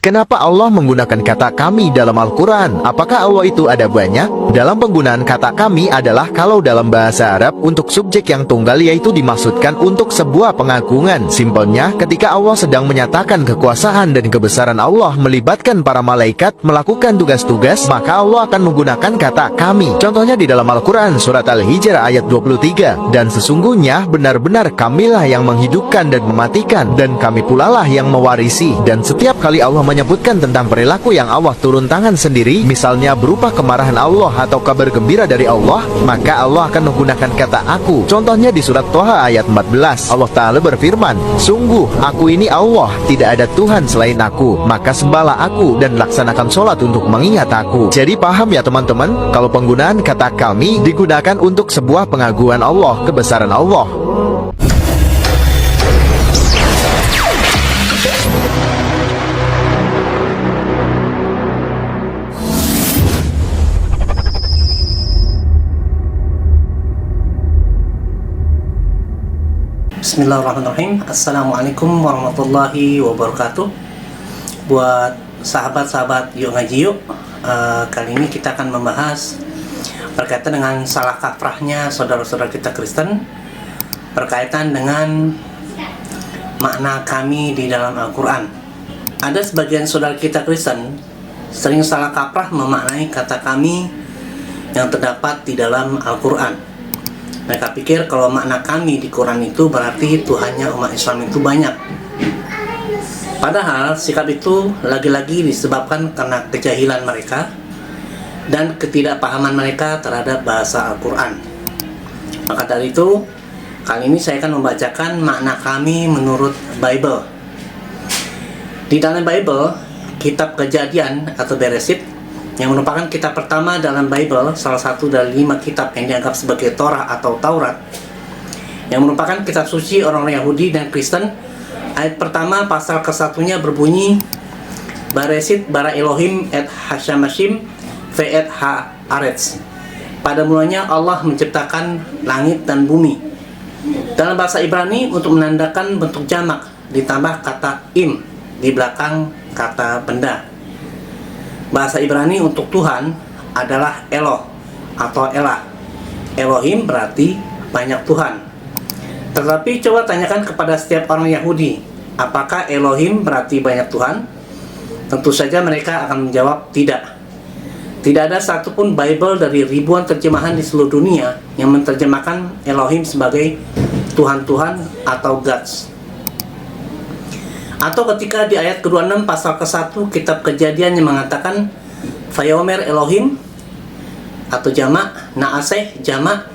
Kenapa Allah menggunakan kata kami dalam Al-Quran? Apakah Allah itu ada banyak? Dalam penggunaan kata kami adalah kalau dalam bahasa Arab untuk subjek yang tunggal, yaitu dimaksudkan untuk sebuah pengagungan. Simpelnya, ketika Allah sedang menyatakan kekuasaan dan kebesaran Allah melibatkan para malaikat melakukan tugas-tugas, maka Allah akan menggunakan kata kami. Contohnya di dalam Al-Quran surat Al-Hijr ayat 23. Dan sesungguhnya benar-benar kamilah yang menghidupkan dan mematikan, dan kami pulalah yang mewarisi. Dan setiap kali Allah menyebutkan tentang perilaku yang Allah turun tangan sendiri, misalnya berupa kemarahan Allah atau kabar gembira dari Allah, maka Allah akan menggunakan kata aku. Contohnya di surat Thaha ayat 14, Allah Ta'ala berfirman, sungguh aku ini Allah, tidak ada Tuhan selain aku, maka sembahlah aku dan laksanakan sholat untuk mengingat aku. Jadi paham ya teman-teman, kalau penggunaan kata kami digunakan untuk sebuah pengaguan Allah, kebesaran Allah. Bismillahirrahmanirrahim. Assalamualaikum warahmatullahi wabarakatuh. Buat sahabat-sahabat Yuk Ngaji Yuk, kali ini kita akan membahas berkaitan dengan salah kaprahnya saudara-saudara kita Kristen berkaitan dengan makna kami di dalam Al-Quran. Ada sebagian saudara kita Kristen sering salah kaprah memaknai kata kami yang terdapat di dalam Al-Quran. Mereka pikir kalau makna kami di Quran itu berarti Tuhannya umat Islam itu banyak. Padahal sikap itu lagi-lagi disebabkan karena kejahilan mereka dan ketidakpahaman mereka terhadap bahasa Al-Quran. Maka dari itu, kali ini saya akan membacakan makna kami menurut Bible. Di dalam Bible, kitab Kejadian atau Beresit, yang merupakan kitab pertama dalam Bible, salah satu dari 5 kitab yang dianggap sebagai Torah atau Taurat, yang merupakan kitab suci orang-orang Yahudi dan Kristen. Ayat pertama pasal ke-1-nya berbunyi, Beresit bara Elohim et Hashamashim ve et haaretz. Pada mulanya Allah menciptakan langit dan bumi. Dalam bahasa Ibrani, untuk menandakan bentuk jamak ditambah kata im di belakang kata benda. Bahasa Ibrani untuk Tuhan adalah Eloh atau Elah. Elohim berarti banyak Tuhan. Tetapi coba tanyakan kepada setiap orang Yahudi, apakah Elohim berarti banyak Tuhan? Tentu saja mereka akan menjawab tidak. Tidak ada satupun Bible dari ribuan terjemahan di seluruh dunia yang menerjemahkan Elohim sebagai Tuhan-Tuhan atau Gods. Atau ketika di ayat ke-26 pasal ke-1 kitab Kejadian yang mengatakan Vayomer Elohim atau jamak, Naaseh jamak,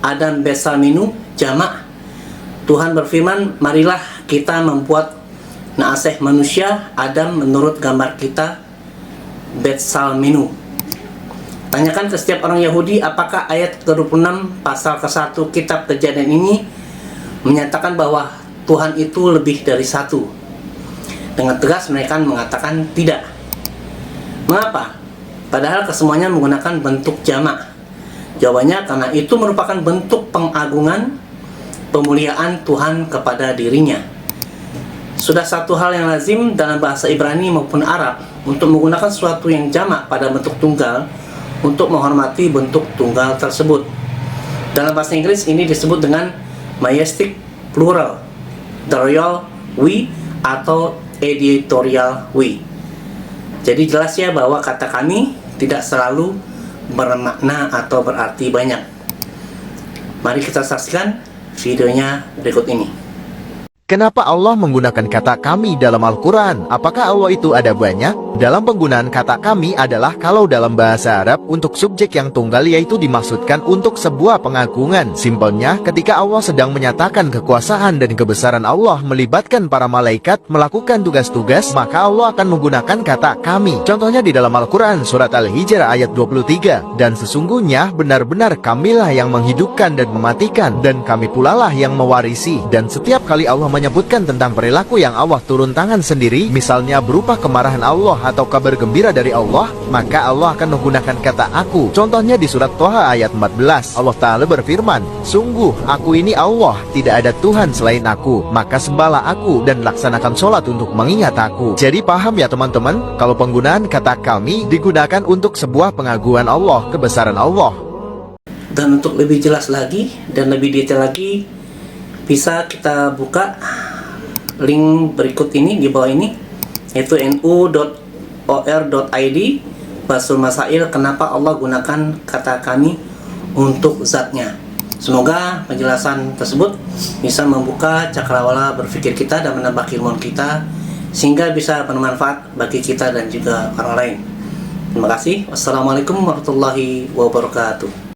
Adam Besalminu jamak. Tuhan berfirman, marilah kita membuat Naaseh manusia, Adam menurut gambar kita, Betsalminu. Tanyakan ke setiap orang Yahudi, apakah ayat ke-26 pasal ke-1 kitab Kejadian ini menyatakan bahwa Tuhan itu lebih dari satu? Dengan tegas mereka mengatakan tidak. Mengapa? Padahal kesemuanya menggunakan bentuk jamak. Jawabannya karena itu merupakan bentuk pengagungan, pemuliaan Tuhan kepada dirinya. Sudah satu hal yang lazim dalam bahasa Ibrani maupun Arab untuk menggunakan sesuatu yang jamak pada bentuk tunggal untuk menghormati bentuk tunggal tersebut. Dalam bahasa Inggris ini disebut dengan majestic plural, the royal we atau editorial we. Jadi jelas ya bahwa kata kami tidak selalu bermakna atau berarti banyak. Mari kita saksikan videonya berikut ini. Kenapa Allah menggunakan kata kami dalam Al-Quran? Apakah Allah itu ada banyak? Dalam penggunaan kata kami adalah kalau dalam bahasa Arab untuk subjek yang tunggal, yaitu dimaksudkan untuk sebuah pengagungan. Simpelnya, ketika Allah sedang menyatakan kekuasaan dan kebesaran Allah melibatkan para malaikat melakukan tugas-tugas, maka Allah akan menggunakan kata kami. Contohnya di dalam Al-Quran surat Al-Hijr ayat 23. Dan sesungguhnya benar-benar kamilah yang menghidupkan dan mematikan, dan kami pulalah yang mewarisi. Dan setiap kali Allah menyebutkan tentang perilaku yang Allah turun tangan sendiri, misalnya berupa kemarahan Allah atau kabar gembira dari Allah, maka Allah akan menggunakan kata aku. Contohnya di surat Thaha ayat 14, Allah Ta'ala berfirman, sungguh aku ini Allah, tidak ada Tuhan selain aku, maka sembahlah aku dan laksanakan sholat untuk mengingat aku. Jadi paham ya teman-teman, kalau penggunaan kata kami digunakan untuk sebuah pengaguan Allah, kebesaran Allah. Dan untuk lebih jelas lagi dan lebih detail lagi, bisa kita buka link berikut ini di bawah ini, yaitu nu.or.id Basul Masail, kenapa Allah gunakan kata kami untuk zatnya. Semoga penjelasan tersebut bisa membuka cakrawala berpikir kita dan menambah ilmu kita, sehingga bisa bermanfaat bagi kita dan juga orang lain. Terima kasih. Wassalamualaikum warahmatullahi wabarakatuh.